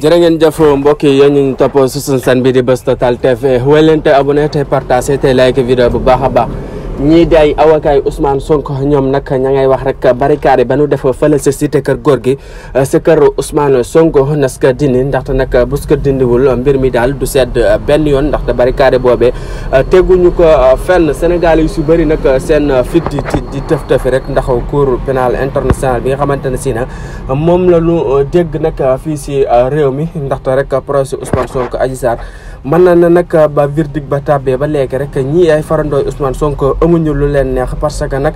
jërë ngeen jëf mbokk yi yéen ñu ngi topp si suñu chaîne bi di Buzz Total TV wéy leen te abonné te partagé te like vidéo bu baax a baax ñii di ay avocat Ousmane Sonko ñoom nag ña ngay wax rek barricade ba nu def fële sa cité kër góor gi sa kër Ousmane Sonko nas ka dindi ndaxte nag bu ko dindiwul mbir mi daal du sedd benn yoon ndaxte barricade boobee teguñu ko fenn Sénégal yi su bëri nag seen fit di tëf-tëfi rek ndax cour pénal international bi nga xamante ne si na moom la ñu dégg nag fii si réew mi ndaxte rek procès Ousmane Sonko Adji Sarr mën na nag ba verdict ba tàbbee ba léegi rek ñii ay farandooy Ousmane Sonko amuñu lu leen neex parce que nag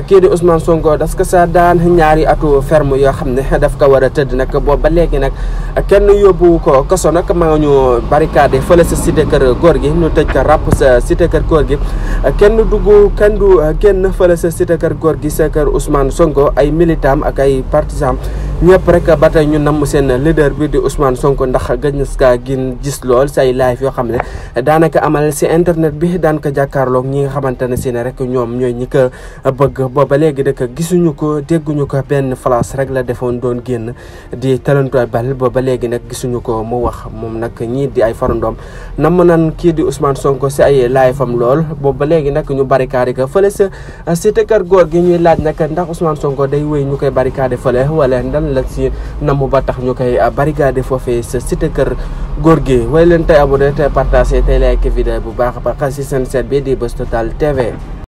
kii di Ousmane Sonko das ko sa daan ñaari atu ferme yoo xam ne daf ko war a tëdd nag boobu ba léegi nag kenn yóbbu ko kaso nag maa ñu barricade fële sa cité kër góor gi ñu tëj ko ràpp sa cité kër góor gi kenn du génn fële sa cité kër góor gi sa kër Ousmane Sonko ay militant ak ay partisan ñëpp rek ba tey ñu namm seen leader bi di Ousmane Sonko ndax gëj na ka gin gis lool say live yoo xam ne daanaka amal si internet bi daan ko jàkkaarloog ñi nga xamante ne si ne rek ñoom ñooy ñi ko bëgg booba léegi rek gisuñu ko dégguñu ko benn place rek la defoon doon génn di talantooy bal booba léegi nag gisuñu ko mu wax moom nag ñii di ay farandoom namm nan kii di Ousmane Sonko si ay live am lool booba léegi nag ñu barricade ko fële sa cité kër góor gi ñuy laaj nag ndax Ousmane Sonko day wéy ñu koy barricade fële wala ndan la si namm ba tax ñu koy barricade foofee sa cité kër góor gi way leen tey abonné tey partagé tey like vidéo bu baax a baax si seen site bi di Buzz Total TV